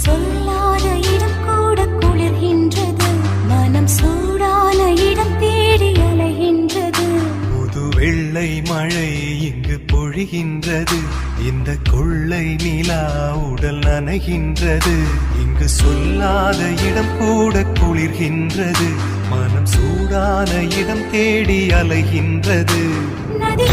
சொல்லாத இடம் கூட குளிர்கின்றது, மனம் சூடான இடம் தேடி அலைகின்றது. புது வெள்ளை மழை இங்கு பொழிகின்றது, இந்த கொள்ளை நிலா உடல் நனைகின்றது. இங்கு சொல்லாத இடம் கூட குளிர்கின்றது, மனம் சூடான இடம் தேடி அலைகின்றது. நதி